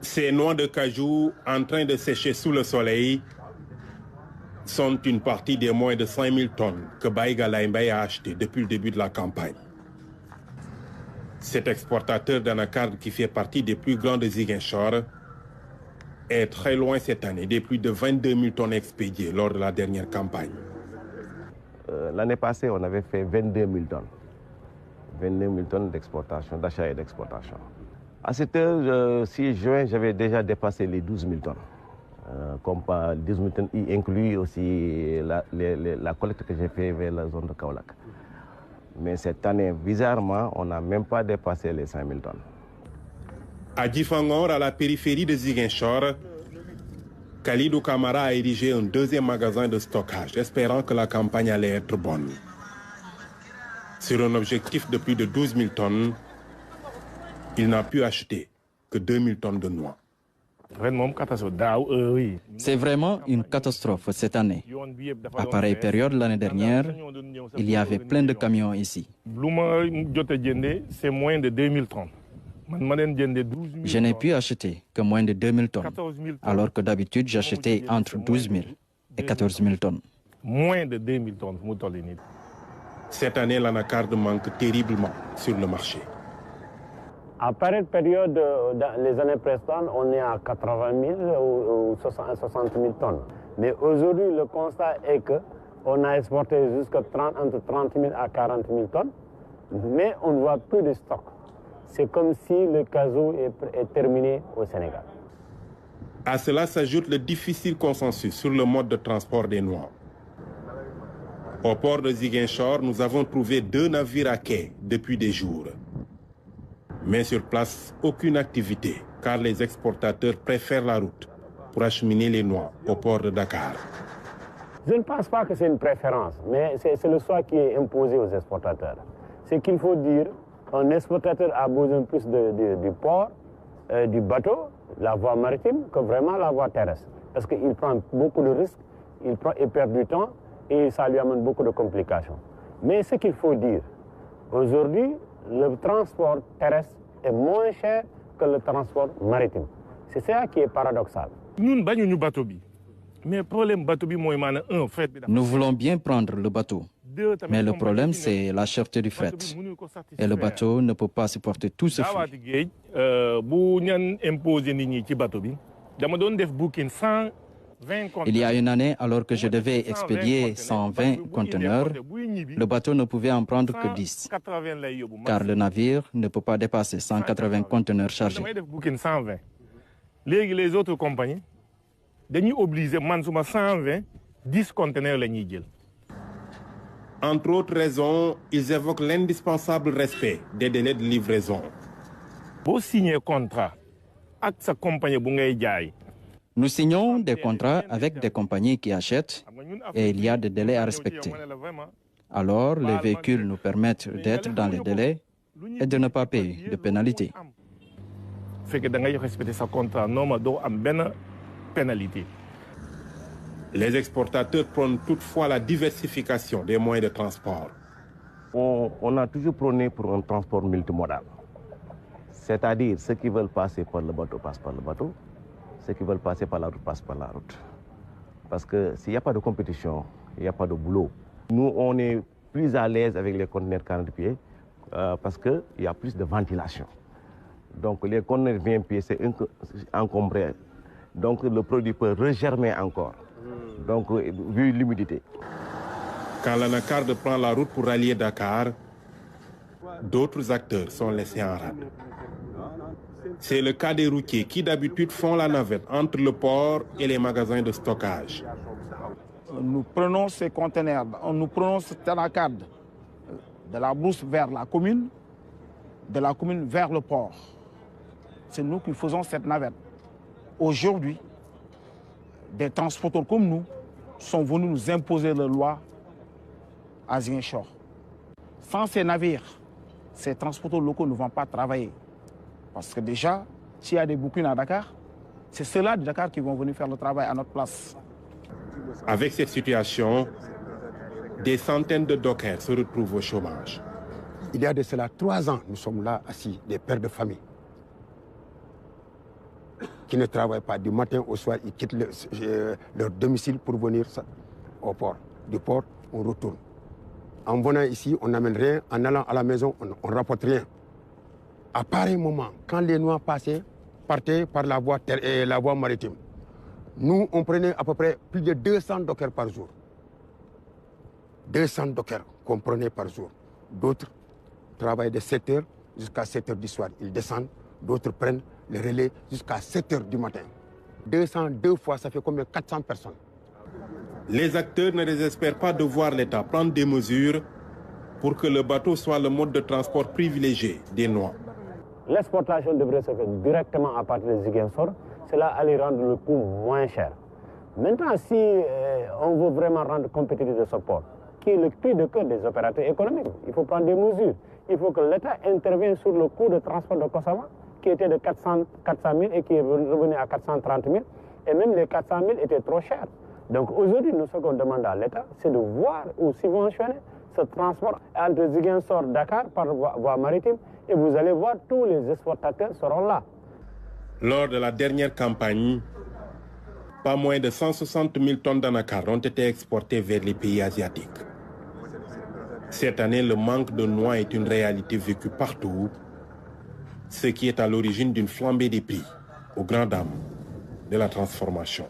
Ces noix de cajou en train de sécher sous le soleil sont une partie des moins de 5000 tonnes que Baïga Laïmbaye a achetées depuis le début de la campagne. Cet exportateur d'anacarde qui fait partie des plus grands de Ziguinchor est très loin cette année des plus de 22 000 tonnes expédiées lors de la dernière campagne. L'année passée, on avait fait 22 000 tonnes. 22 000 tonnes d'exportation, d'achat et d'exportation. À cette heure, 6 juin, j'avais déjà dépassé les 12 000 tonnes. Comme pas 12 000 tonnes, il inclut aussi la collecte que j'ai faite vers la zone de Kaolack. Mais cette année, bizarrement, on n'a même pas dépassé les 5 000 tonnes. À Djifangor, à la périphérie de Ziguinchor, Khalidou Kamara a érigé un deuxième magasin de stockage, espérant que la campagne allait être bonne. Sur un objectif de plus de 12 000 tonnes, il n'a pu acheter que 2 000 tonnes de noix. C'est vraiment une catastrophe cette année. À pareille période l'année dernière, il y avait plein de camions ici. C'est moins de 2 000 tonnes. Je n'ai pu acheter que moins de 2 000 tonnes, alors que d'habitude j'achetais entre 12 000 et 14 000 tonnes. Moins de 2 000 tonnes. Cette année, l'anacarde manque terriblement sur le marché. À pareille période, dans les années précédentes, on est à 80 000 ou 60 000 tonnes. Mais aujourd'hui, le constat est qu'on a exporté jusqu'à entre 30 000 à 40 000 tonnes, mais on ne voit plus de stock. C'est comme si le casou est terminé au Sénégal. À cela s'ajoute le difficile consensus sur le mode de transport des noix. Au port de Ziguinchor, nous avons trouvé 2 navires à quai depuis des jours. Mais sur place, aucune activité, car les exportateurs préfèrent la route pour acheminer les noix au port de Dakar. Je ne pense pas que c'est une préférence, mais c'est le choix qui est imposé aux exportateurs. C'est qu'il faut dire, un exportateur a besoin plus du port, du bateau, la voie maritime, que vraiment la voie terrestre. Parce qu'il prend beaucoup de risques, il perd du temps et ça lui amène beaucoup de complications. Mais ce qu'il faut dire, aujourd'hui, le transport terrestre est moins cher que le transport maritime. C'est ça qui est paradoxal. Nous voulons bien prendre le bateau, mais le problème c'est la cherté du fret. Et le bateau ne peut pas supporter tout ce flux. Il y a une année, alors que je devais expédier 120 conteneurs, le bateau ne pouvait en prendre que 10, car le navire ne peut pas dépasser 180 conteneurs chargés. Les autres compagnies, sont obligés de 120, 10 conteneurs. Entre autres raisons, ils évoquent l'indispensable respect des délais de livraison. Pour signer un contrat avec sa compagnie, nous signons des contrats avec des compagnies qui achètent et il y a des délais à respecter. Alors, les véhicules nous permettent d'être dans les délais et de ne pas payer de pénalité. Les exportateurs prônent toutefois la diversification des moyens de transport. On a toujours prôné pour un transport multimodal. C'est-à-dire, ceux qui veulent passer par le bateau passent par le bateau. Ceux qui veulent passer par la route passent par la route. Parce que s'il n'y a pas de compétition, il n'y a pas de boulot. Nous, on est plus à l'aise avec les conteneurs 40 pieds parce qu'il y a plus de ventilation. Donc les conteneurs 20 pieds, c'est encombré. Donc le produit peut regermer encore. Donc vu l'humidité. Quand l'anacarde prend la route pour rallier Dakar, d'autres acteurs sont laissés en rade. C'est le cas des routiers qui d'habitude font la navette entre le port et les magasins de stockage. Nous prenons ces conteneurs, nous prenons cette anacarde de la brousse vers la commune, de la commune vers le port. C'est nous qui faisons cette navette. Aujourd'hui, des transporteurs comme nous sont venus nous imposer leur loi à Ziguinchor. Sans ces navires, ces transporteurs locaux ne vont pas travailler. Parce que déjà, s'il y a des bouquins à Dakar, c'est ceux-là de Dakar qui vont venir faire le travail à notre place. Avec cette situation, des centaines de dockers se retrouvent au chômage. Il y a de cela 3 ans, nous sommes là assis, des pères de famille, qui ne travaillent pas du matin au soir, ils quittent leur domicile pour venir au port. Du port, on retourne. En venant ici, on n'amène rien, en allant à la maison, on ne rapporte rien. À pareil moment, quand les Noirs partaient par la voie maritime, nous, on prenait à peu près plus de 200 dockers par jour. 200 dockers qu'on prenait par jour. D'autres travaillent de 7 h jusqu'à 7 h du soir. Ils descendent, d'autres prennent le relais jusqu'à 7 h du matin. 202 fois, ça fait combien? 400 personnes. Les acteurs ne désespèrent pas de voir l'État prendre des mesures pour que le bateau soit le mode de transport privilégié des Noirs. L'exportation devrait se faire directement à partir de Ziguinchor. Cela allait rendre le coût moins cher. Maintenant, si on veut vraiment rendre compétitif ce port, qui est le cri de cœur des opérateurs économiques, il faut prendre des mesures. Il faut que l'État intervienne sur le coût de transport de Kossava, qui était de 400 000 et qui est revenu à 430 000. Et même les 400 000 étaient trop chers. Donc aujourd'hui, nous, ce qu'on demande à l'État, c'est de voir ou subventionner ce transport entre Ziguinchor, Dakar par voie maritime. Et vous allez voir, tous les exportateurs seront là. Lors de la dernière campagne, pas moins de 160 000 tonnes d'anacards ont été exportées vers les pays asiatiques. Cette année, le manque de noix est une réalité vécue partout, ce qui est à l'origine d'une flambée des prix, aux grandes dames de la transformation.